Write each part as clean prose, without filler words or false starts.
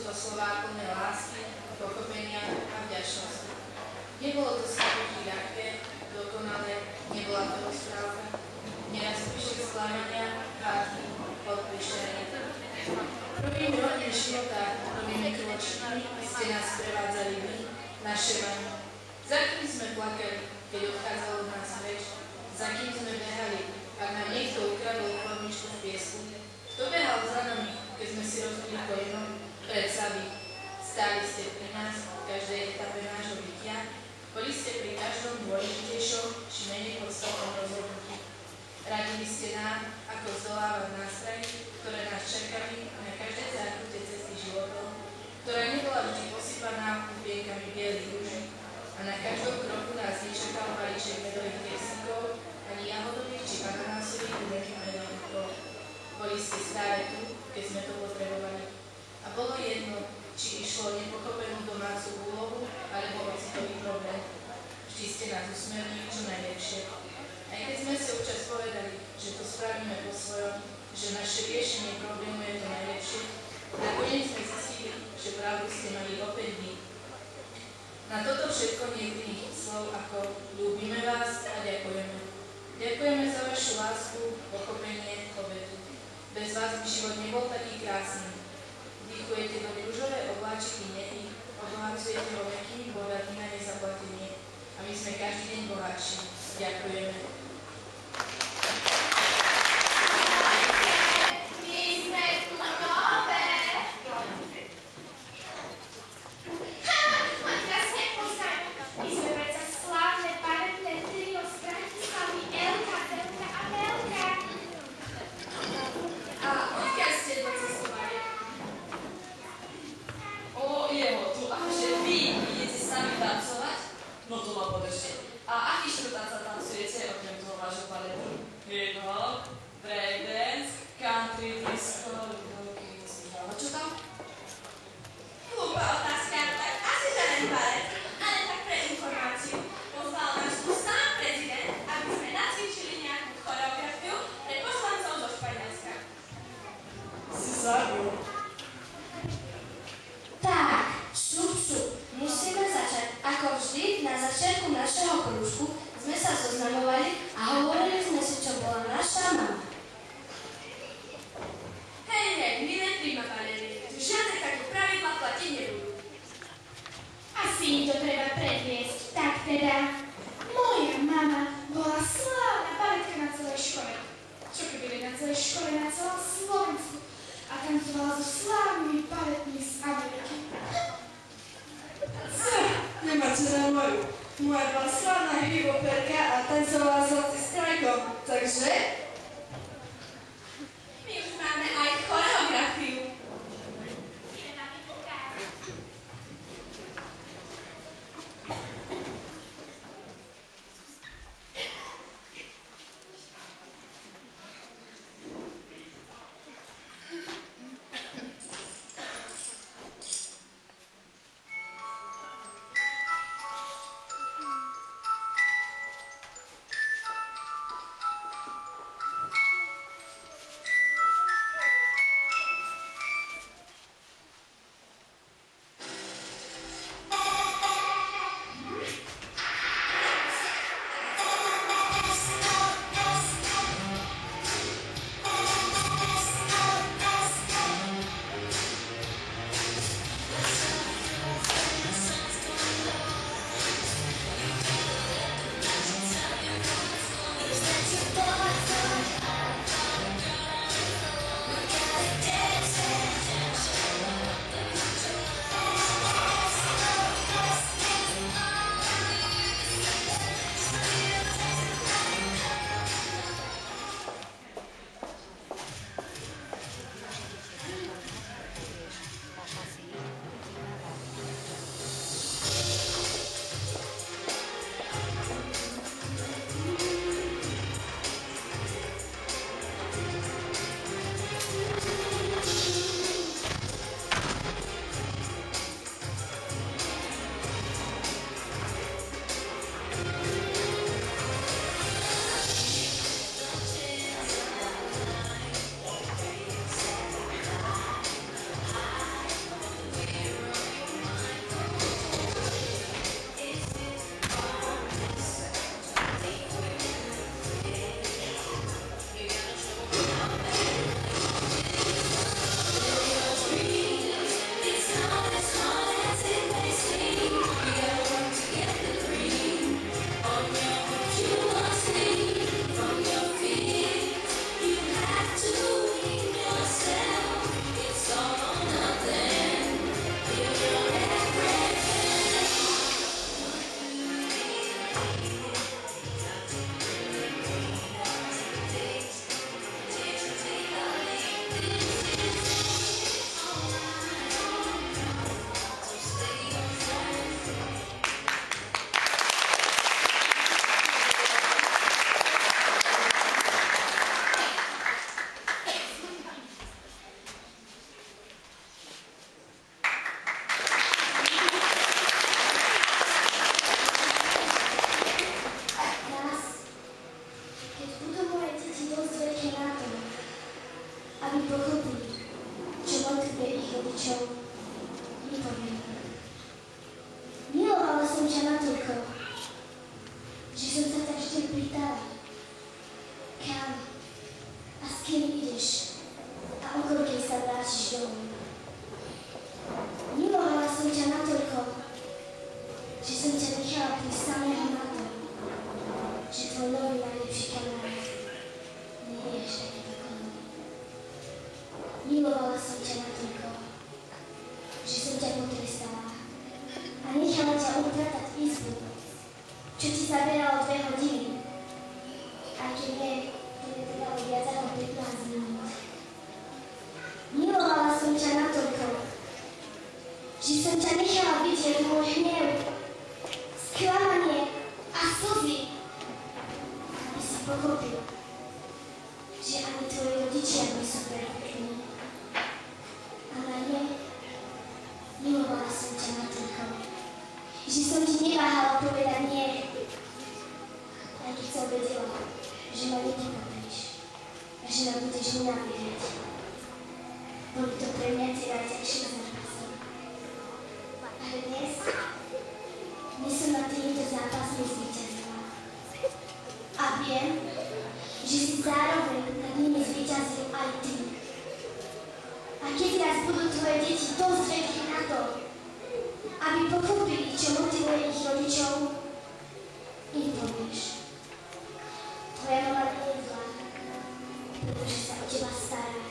to slová plné lásky, pochopenia a vďačnosti. Nebolo to stretnutie ľahké, dokonalé, nebola to rozprávka. Neraz prišli sklamania, hádky, odpúšťania. Prvými hodín života, prvými kročmi ste nás prevádzali vy, naše vani. Za kým sme plakali, keď odchádzalo od nás preč, za kým sme behali, ak nám niekto ukradol chladničku v piesku. Kto behal za nami, keď sme si rozbili koleno, predsa vy. Stáli ste pri nás v každej etape nášho bytia, boli ste pri každom dôležitejšom či menej podstatnom rozhodnutí. Radili ste nám, ako zdolávať nástroj, ktoré nás čakali na každej zákrute cesty životom, ktorá nebola vždy posypaná úpienkami bielých rúží a na každom kroku nás nečakal balíček medových keksíkov ani jahodových či ananásových gumených medovníkov. Boli ste stále tu, keď sme to potrebovali. A bolo jedno, či išlo o nepochopenú domácu úlohu alebo ocitový problém. Vždy ste nás usmernili čo najlepšie. Aj keď sme si občas povedali, že to spravíme po svojom, že naše riešenie problému je to najlepšie, nakoniec sme zistili, že pravdu ste mali opäť vy. Na toto všetko niektorých slov ako ľúbime vás a ďakujeme. Ďakujeme za vašu lásku, pochopenie, obetu. Bez vás by život nebol taký krásny. Vdychujete do rúžové obláčiky nehy, obohacujete ho mäkkými bodami na nezaplatenie a my sme každý deň bohatší. Ďakujeme. No to ma podržte. A aký štvrtán sa tancujete okrem toho vášho baletu? Hip-hop, breakdance, country, disco, no čo tam? Hlúpa otázka, tak asi žiaden balet. Ale tak pre informáciu, pozval nás tu sám prezident, aby sme nacvičili nejakú choreografiu pre poslancov zo Španielska. Si zabil. Tak, šup. Musíme začať. Ako vždy, na začiatku našeho krúžku sme sa zoznamovali a hovorili sme si, čo bola naša mama. Hej, milé primapanery, tu žiadne také pravidlá platiť nebudú. Asi im to treba predviesť. Tak teda, moja mama bola slávna baletka na celej škole. Čo keby na celej škole, na celom Slovensku. A tancovala so slávnymi baletmi z Ameriky. Nemáte na moju. Moja bola slávna hip-hoperka a tancovala s Zlatým strajkom, takže... My už máme aj choreografiu. natoľko, že som sa tak vždy pýtala, kam a s kým ideš a o koľkej sa vrátiš domov. Milovala som ťa natoľko, že som ťa nechala prísť samého na to, že tvoj nový najlepší kamarát nie je až taký dokonalý. Milovala som ťa natoľko, že som ťa potrestala a nechala ťa upratať izbu, čo ti zaberalo 2 hodiny, aj keď nie, to netrvalo viac ako 15 minút. Milovala som ťa natoľko, že som ťa nechala vidieť môj hnev, sklamanie a slzy, aby si pochopil, že ani tvoji rodičia nie sú perfektní. Ale nie, milovala som ťa natoľko, že som ti neváhala povedať nie, aj keď som vedela, že ma nepochopíš a že ma budeš nenávidieť. Boli to pre mňa tie najťažšie zápasy. Ale dnes som nad týmito zápasmi zvíťazila. A viem, že si zároveň nad nimi zvíťazil aj ty. A keď raz budú tvoje deti dosť veľké na to, aby pochopili, čo motivuje ich rodičov, im povieš. Tvoja mama nie je zlá, pretože sa o teba stará.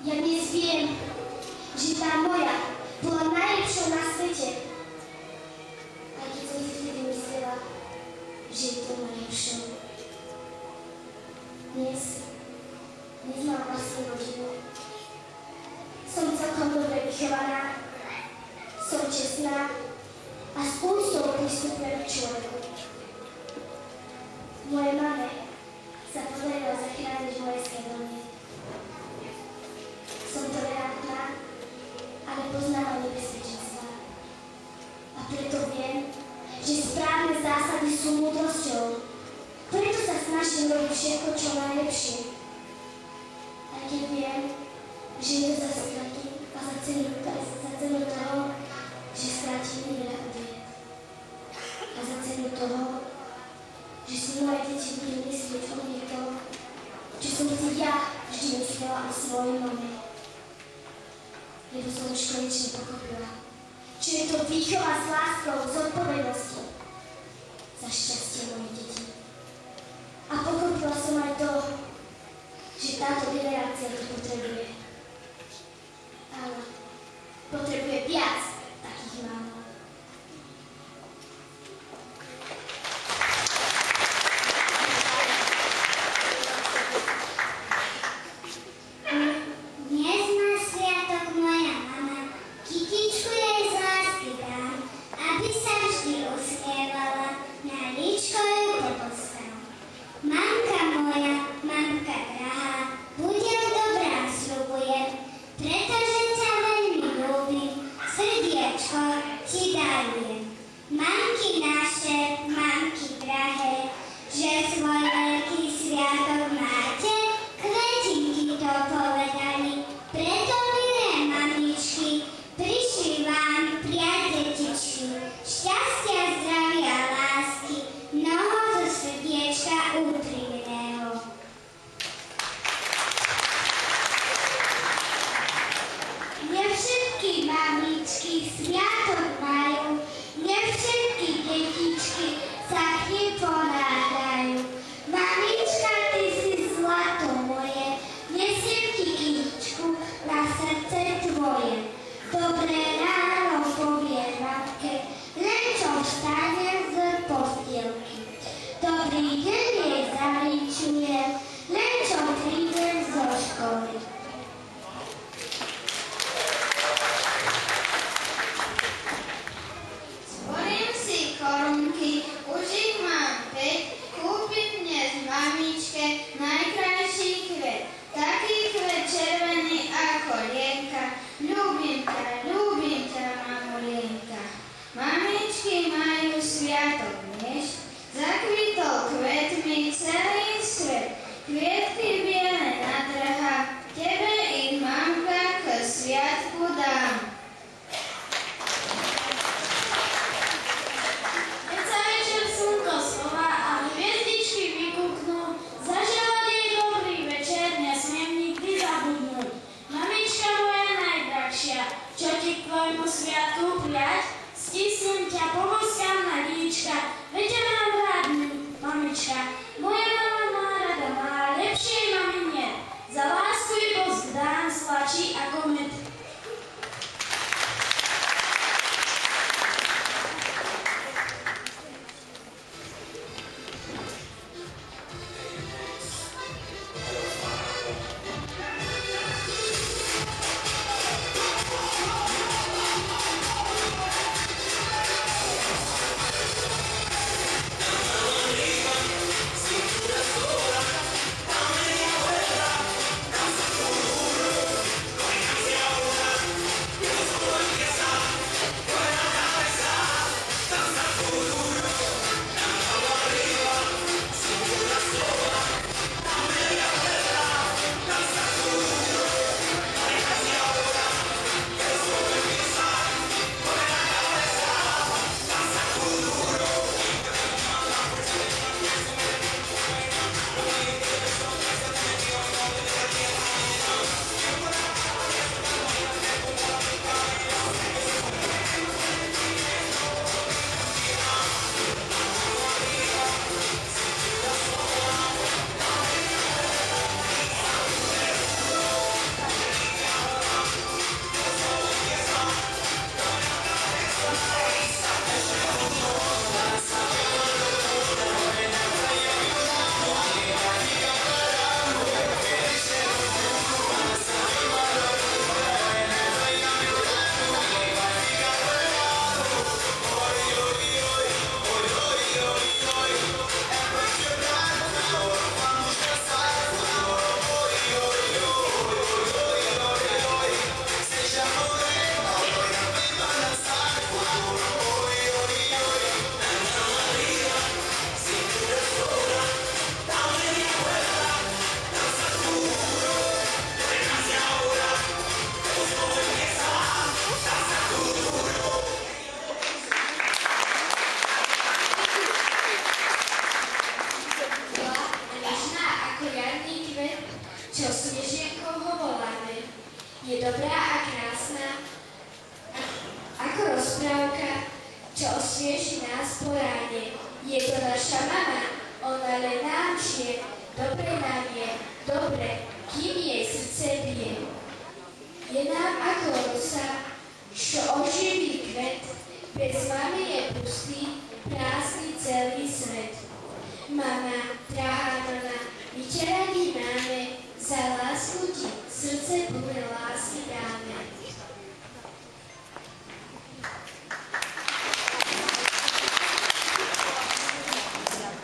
Ja dnes viem, že tá moja bola najlepšou na svete. Aj keď som si vtedy myslela, že je to najlepšou. Dnes mám vlastnú rodinu. Som celkom dobre vychovaná, som čestná a s úctou pristupujem k človeku. Mojej mame sa podarilo zachrániť moje svedomie. Som tolerantná, ale poznávam nebezpečenstva. A preto viem, že správne zásady sú múdrosťou. Preto sa snažím robiť všetko, čo najlepšie. Aj keď viem, že je to za stratu a za cenu toho, že stratím veľa udiet. A za cenu toho, že si moje deti budú myslieť o mne to, čo som si ja vždy myslela o svojej mame. Lebo som už konečne pochopila, čo je to výchova s láskou, s odpovednosťou za šťastie mojich detí. A pochopila som aj to, že táto generácia to potrebuje. Ale potrebuje viac takých mám. prijať, stisnem ťa, poboskám na líčka, veď ťa mám rád, mamička. Moja mama má rada, má lepšej mami nie. Za lásku i bosk dám, slačí ako med. Čo snežienkou ho voláme, je dobrá a krásna, ako rozprávka, čo osvieži nás po ráne. Je to naša mama, ona len nám žije, dobre nám je, dobre, kým jej srdce bije. Je nám ako rosa, čo oživí kvet, bez mamy je pustý, prázdny celý svet. Mama, drahá mama, my ťa radi máme, za lásku ti srdce plné lásky dáme.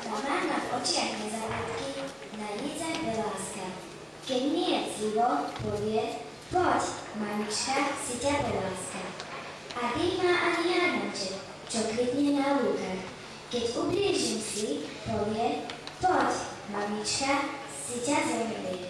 Mama má v očiach nezabudky, na nič aj láska. Keď mi je civo, povie, poď, mamička, si ťa láska. A tých má ani Janoček, čo kvitne na lúkach. Keď ublížim si, povie, poď, mamička, si ťa zomrie.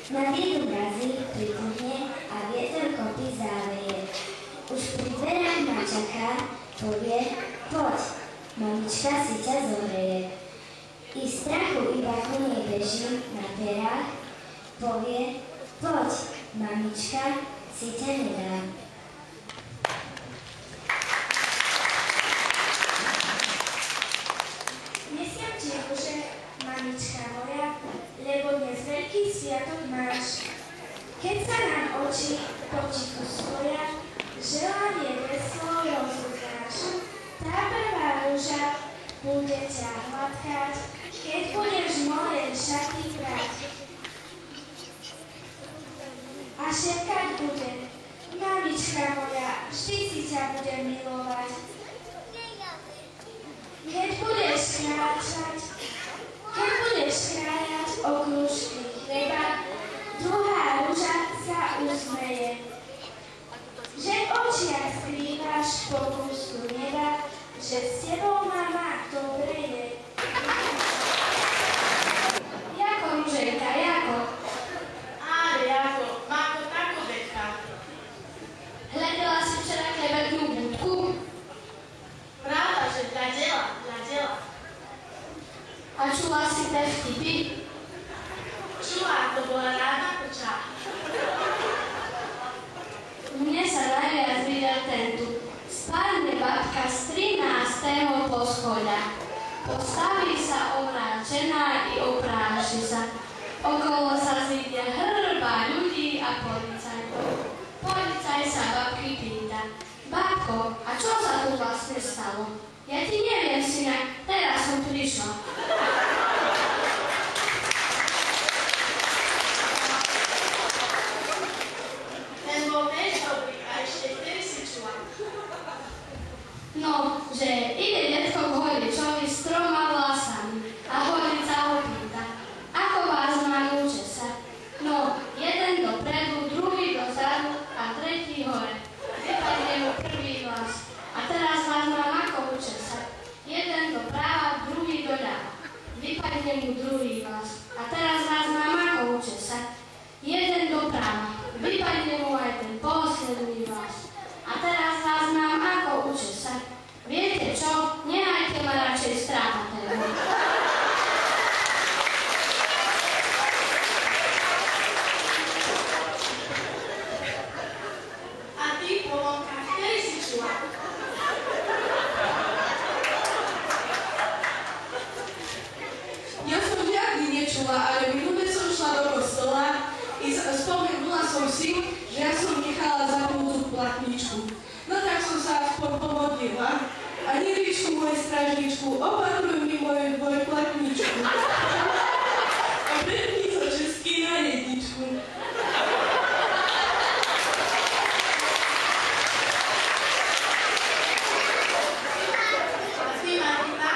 Na výdu mrazí prikúhne a vietor kopy záveje. Už pri dverách ma čaká, povie, poď, mamička si ťa zohreje. I strachu iba konie beží na perách, povie, poď, mamička si ťa nedá. Dneska ti Bože, mamička moja, lebo dnes veľký sviatok máš. Keď sa nám oči potichu spoja, želanie veslo rozuznáš. Tá prvá rúža bude ťa hladkať, keď budeš moje šaty prať. A šepkať bude, mamička moja, vždy si ťa budem milovať. Keď budeš kráčať, keď budeš krájať okružky chleba, druhá rúža sa usmeje. Že v očiach skrývaš po kúsku neba, že s tebou mama dobre je. Jako ruženka, jako? Áno, Jako, máko tako deka. Hľadala si včera klebetnú budku? Pravda, že hľadela. A čula si tie vtipy? Čula, to bola ráda koča. Mne sa najviac videl tento. Spadne babka z 13. poschodia. Postaví sa omráčená i opráši sa. Okolo sa zíde hrba ľudí a policajtov. Policaj sa babky pýta. Babko, a čo sa tu vlastne stalo? Ja ti neviem, syna, teraz som prišla. Ten bol tiež dobrý a ešte vtedy si čula. No, že ide detko k holičovi s 3 vlasami a holica ho pýta. Ako vás mám učesať? No, jeden dopredu, druhý dozadu a tretí hore. Vypadne mu prvý vlas. A teraz vás mám ako učesať? Jeden doprava, druhý doľava. Vypadne mu druhý vlas. A teraz vás mám ako učesať? Jeden doprava. Vypadne mu aj ten posledný vlas. A teraz vás mám ako učesať? Viete čo? Nehajte ma radšej strápatého. A ty, Polonka, vtedy si čula. Ja som žiadny nečula, ale minule som šla do kostola i spomenula som si, že ja som nechala zapnúť tú platničku. No tak som sa aspoň pomodlila. A Neričku, moje strážničku, opatruj mi moju dvojplatničku. A prepni to česky na jedničku. A ty, Martina?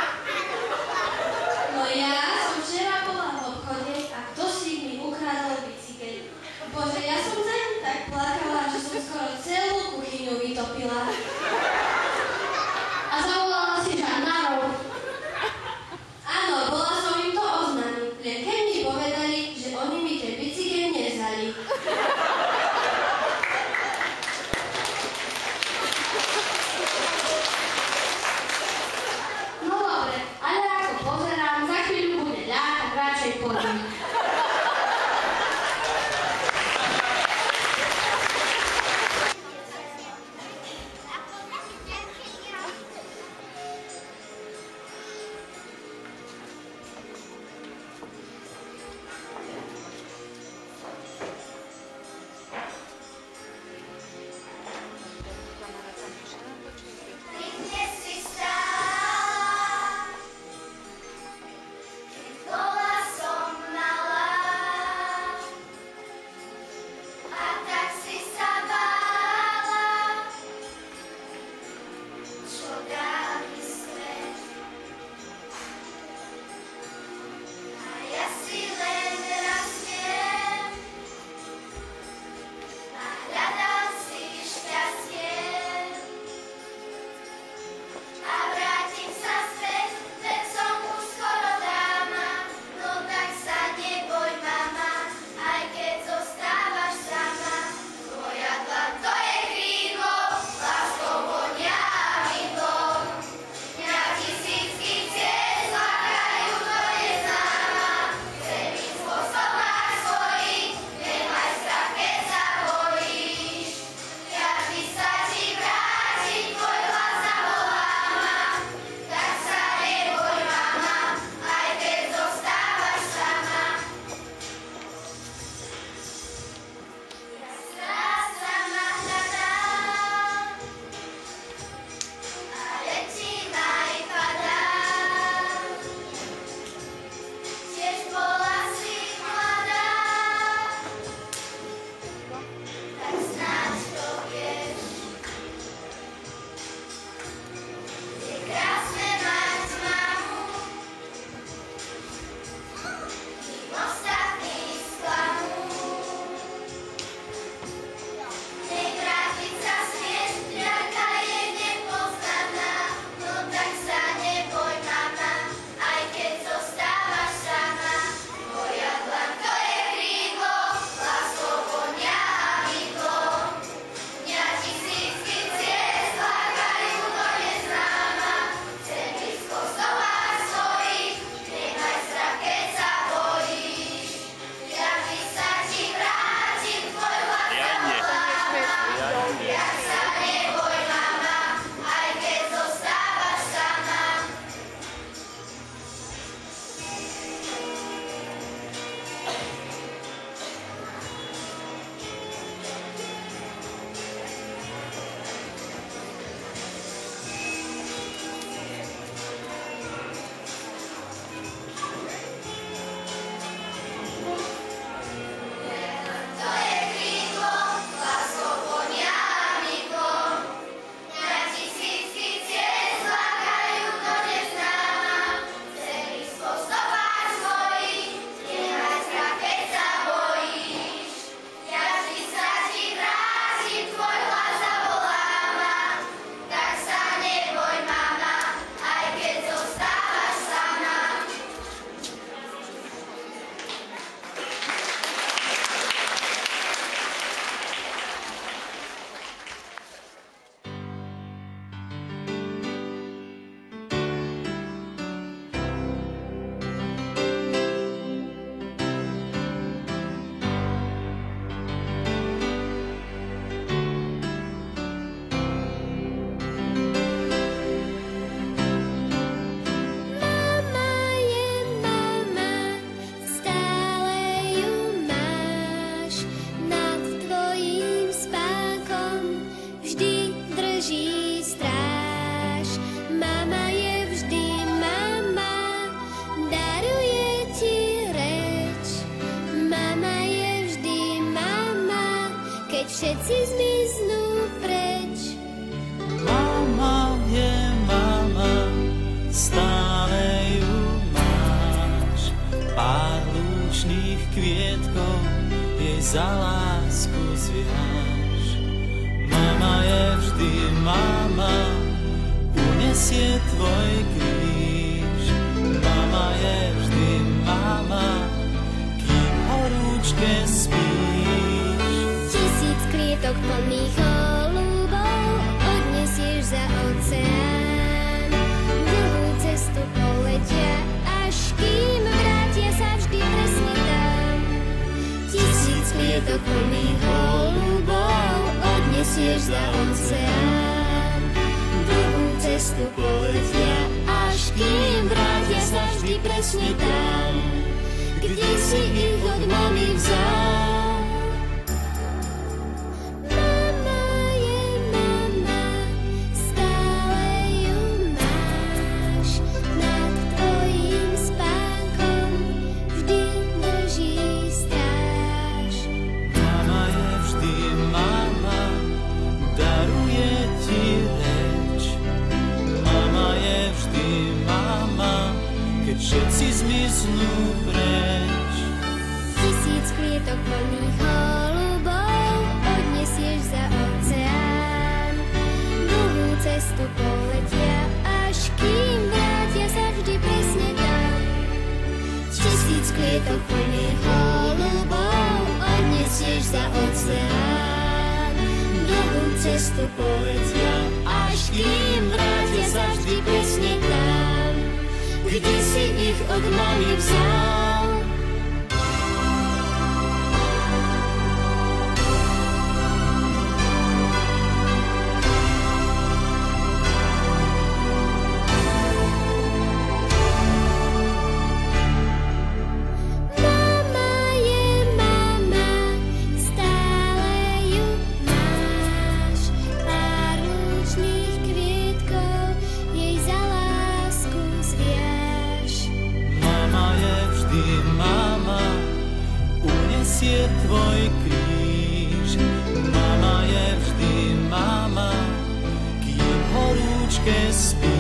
No ja som včera bola v obchode a kto si mi ukradol bicykel. Bože, ja som za ním tak plakala, že som skoro celú kuchyňu vytopila. A zavolala si žandárov. Áno, bola všetci zmiznú preč. Mama je mama, stále ju máš. Pár lúčných kvietkov jej za lásku zviaž. Mama je vždy mama, unesie tvoj kríž. Mama je vždy mama, kým horúčke spíš. 1000 kvietok plných holubov odnesieš za oceán. Dlhú cestu poletia, až kým vrátia sa vždy presne tam. 1000 kvietok plných holubov odnesieš za oceán. Dlhú cestu poletia, až kým vrátia sa vždy presne tam, kde si ich od mami vzal. Mama je mama, stále ju máš. Nad tvojím spánkom vždy drží stráž. Mama je vždy mama, daruje ti reč. Mama je vždy mama, keď všetci zmiznú preč. 1000 kvietok plných holubov odnesieš za oceán. Dlhú cestu poletia, až kým vrátia sa vždy presne tam. 1000 kvietok plných holubov odnesieš za oceán. Dlhú cestu poletia, až kým vrátia sa vždy presne tam, kde si ich od mami vzal. Mama je mama, stále ju máš. Pár lúčných kvietkov jej za lásku zviaž. Mama je vždy mama, unesie tvoj kríž. Mama je vždy mama, kým horúčke spíš.